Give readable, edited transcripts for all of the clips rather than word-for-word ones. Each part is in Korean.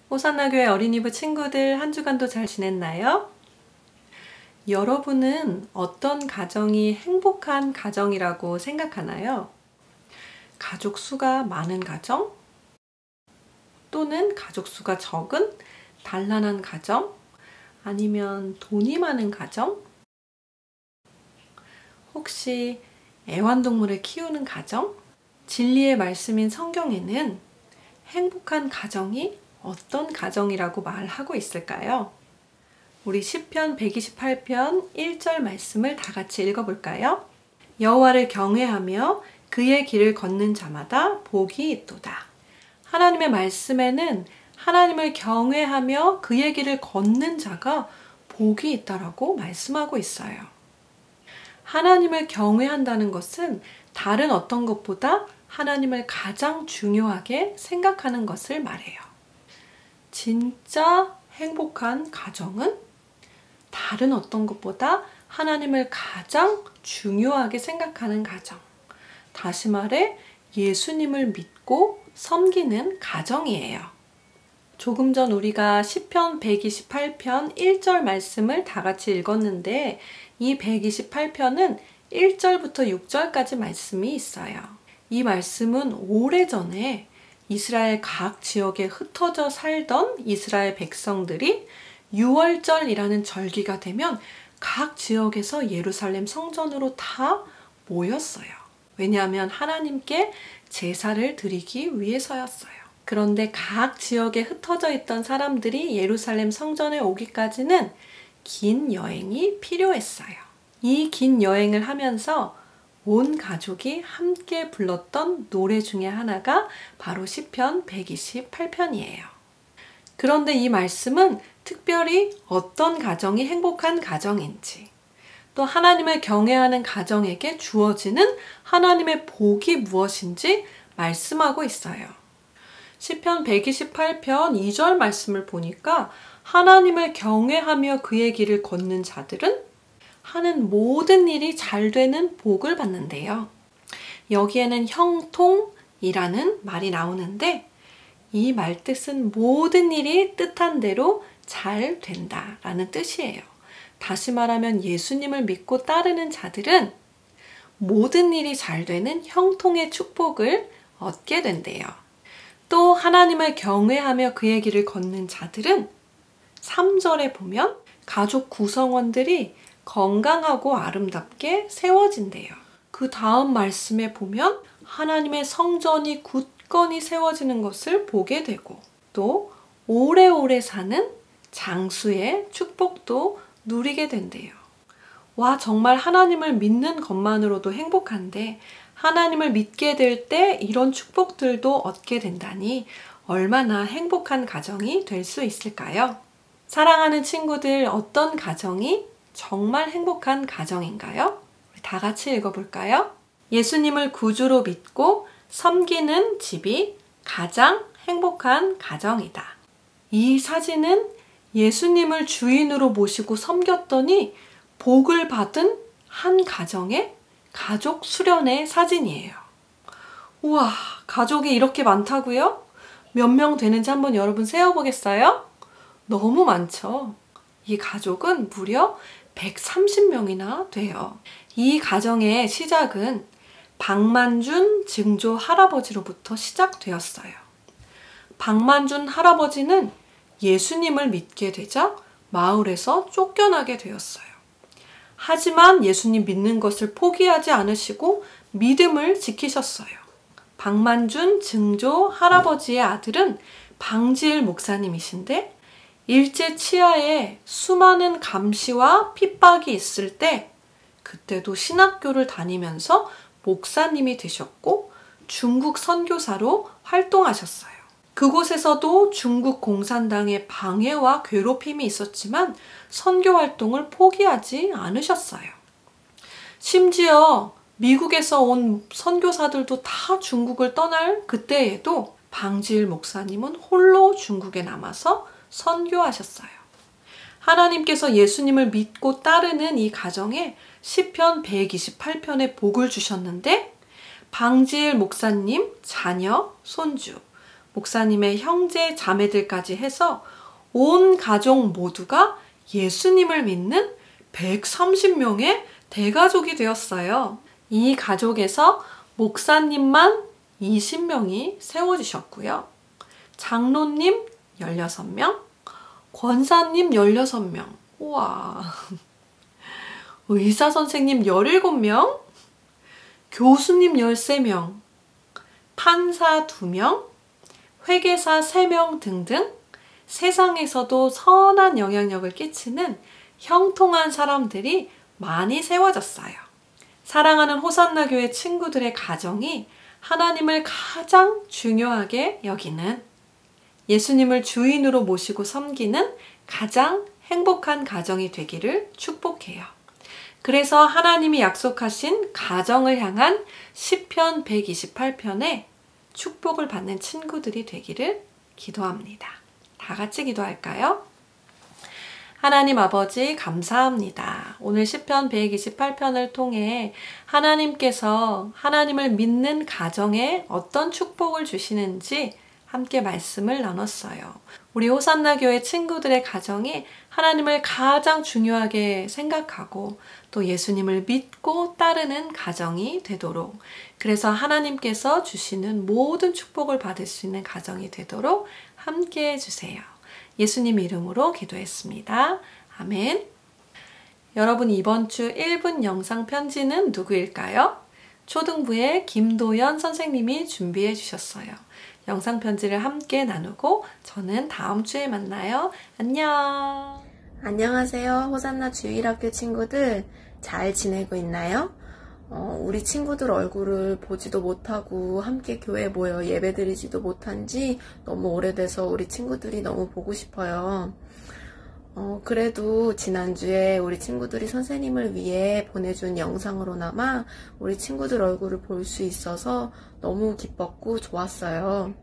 호산나교회 어린이부 친구들 한 주간도 잘 지냈나요? 여러분은 어떤 가정이 행복한 가정이라고 생각하나요? 가족 수가 많은 가정? 또는 가족 수가 적은 단란한 가정? 아니면 돈이 많은 가정? 혹시 애완동물을 키우는 가정? 진리의 말씀인 성경에는 행복한 가정이 어떤 가정이라고 말하고 있을까요? 우리 시편 128편 1절 말씀을 다 같이 읽어볼까요? 여호와를 경외하며 그의 길을 걷는 자마다 복이 있도다. 하나님의 말씀에는 하나님을 경외하며 그의 길을 걷는 자가 복이 있다라고 말씀하고 있어요. 하나님을 경외한다는 것은 다른 어떤 것보다 하나님을 가장 중요하게 생각하는 것을 말해요. 진짜 행복한 가정은 다른 어떤 것보다 하나님을 가장 중요하게 생각하는 가정. 다시 말해 예수님을 믿고 섬기는 가정이에요. 조금 전 우리가 시편 128편 1절 말씀을 다 같이 읽었는데 이 128편은 1절부터 6절까지 말씀이 있어요. 이 말씀은 오래전에 이스라엘 각 지역에 흩어져 살던 이스라엘 백성들이 6월절이라는 절기가 되면 각 지역에서 예루살렘 성전으로 다 모였어요. 왜냐하면 하나님께 제사를 드리기 위해서였어요. 그런데 각 지역에 흩어져 있던 사람들이 예루살렘 성전에 오기까지는 긴 여행이 필요했어요. 이 긴 여행을 하면서 온 가족이 함께 불렀던 노래 중에 하나가 바로 시편 128편이에요. 그런데 이 말씀은 특별히 어떤 가정이 행복한 가정인지, 또 하나님을 경외하는 가정에게 주어지는 하나님의 복이 무엇인지 말씀하고 있어요. 시편 128편 2절 말씀을 보니까 하나님을 경외하며 그의 길을 걷는 자들은 하는 모든 일이 잘 되는 복을 받는데요. 여기에는 형통이라는 말이 나오는데 이 말 뜻은 모든 일이 뜻한 대로 잘 된다라는 뜻이에요. 다시 말하면 예수님을 믿고 따르는 자들은 모든 일이 잘 되는 형통의 축복을 얻게 된대요. 또 하나님을 경외하며 그의 길을 걷는 자들은 3절에 보면 가족 구성원들이 건강하고 아름답게 세워진대요. 그 다음 말씀에 보면 하나님의 성전이 굳건히 세워지는 것을 보게 되고 또 오래오래 사는 장수의 축복도 누리게 된대요. 와, 정말 하나님을 믿는 것만으로도 행복한데 하나님을 믿게 될 때 이런 축복들도 얻게 된다니 얼마나 행복한 가정이 될 수 있을까요? 사랑하는 친구들, 어떤 가정이 정말 행복한 가정인가요? 다 같이 읽어볼까요? 예수님을 구주로 믿고 섬기는 집이 가장 행복한 가정이다. 이 사진은 예수님을 주인으로 모시고 섬겼더니 복을 받은 한 가정의 가족 수련의 사진이에요. 우와, 가족이 이렇게 많다고요? 몇 명 되는지 한번 여러분 세어보겠어요? 너무 많죠? 이 가족은 무려 130명이나 돼요. 이 가정의 시작은 박만준 증조 할아버지로부터 시작되었어요. 박만준 할아버지는 예수님을 믿게 되자 마을에서 쫓겨나게 되었어요. 하지만 예수님 믿는 것을 포기하지 않으시고 믿음을 지키셨어요. 박만준 증조 할아버지의 아들은 방지일 목사님이신데 일제 치하에 수많은 감시와 핍박이 있을 때 그때도 신학교를 다니면서 목사님이 되셨고 중국 선교사로 활동하셨어요. 그곳에서도 중국 공산당의 방해와 괴롭힘이 있었지만 선교 활동을 포기하지 않으셨어요. 심지어 미국에서 온 선교사들도 다 중국을 떠날 그때에도 방지일 목사님은 홀로 중국에 남아서 선교하셨어요. 하나님께서 예수님을 믿고 따르는 이 가정에 시편 128편의 복을 주셨는데 방지일 목사님, 자녀, 손주 목사님의 형제 자매들까지 해서 온 가족 모두가 예수님을 믿는 130명의 대가족이 되었어요. 이 가족에서 목사님만 20명이 세워지셨고요. 장로님 16명, 권사님 16명, 우와. 의사 선생님 17명, 교수님 13명, 판사 2명, 회계사 3명 등등 세상에서도 선한 영향력을 끼치는 형통한 사람들이 많이 세워졌어요. 사랑하는 호산나 교회 친구들의 가정이 하나님을 가장 중요하게 여기는, 예수님을 주인으로 모시고 섬기는 가장 행복한 가정이 되기를 축복해요. 그래서 하나님이 약속하신 가정을 향한 시편 128편에 축복을 받는 친구들이 되기를 기도합니다. 다 같이 기도할까요? 하나님 아버지 감사합니다. 오늘 시편 128편을 통해 하나님께서 하나님을 믿는 가정에 어떤 축복을 주시는지 함께 말씀을 나눴어요. 우리 호산나 교회 친구들의 가정이 하나님을 가장 중요하게 생각하고 또 예수님을 믿고 따르는 가정이 되도록, 그래서 하나님께서 주시는 모든 축복을 받을 수 있는 가정이 되도록 함께 해주세요. 예수님 이름으로 기도했습니다. 아멘. 여러분, 이번 주 1분 영상 편지는 누구일까요? 초등부의 김도연 선생님이 준비해 주셨어요. 영상 편지를 함께 나누고 저는 다음 주에 만나요. 안녕. 안녕하세요. 호산나 주일학교 친구들, 잘 지내고 있나요? 우리 친구들 얼굴을 보지도 못하고 함께 교회 모여 예배드리지도 못한 지 너무 오래돼서 우리 친구들이 너무 보고 싶어요. 그래도 지난주에 우리 친구들이 선생님을 위해 보내준 영상으로나마 우리 친구들 얼굴을 볼 수 있어서 너무 기뻤고 좋았어요.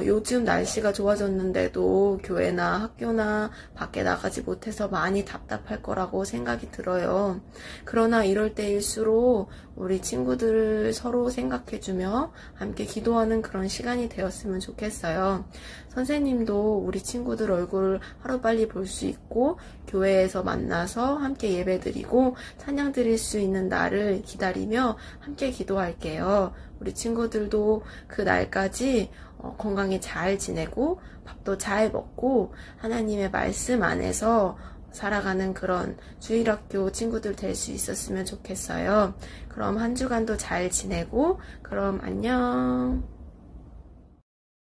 요즘 날씨가 좋아졌는데도 교회나 학교나 밖에 나가지 못해서 많이 답답할 거라고 생각이 들어요. 그러나 이럴 때일수록 우리 친구들을 서로 생각해주며 함께 기도하는 그런 시간이 되었으면 좋겠어요. 선생님도 우리 친구들 얼굴을 하루빨리 볼 수 있고 교회에서 만나서 함께 예배드리고 찬양 드릴 수 있는 날을 기다리며 함께 기도할게요. 우리 친구들도 그 날까지 건강히 잘 지내고 밥도 잘 먹고 하나님의 말씀 안에서 살아가는 그런 주일학교 친구들 될 수 있었으면 좋겠어요. 그럼 한 주간도 잘 지내고 그럼 안녕.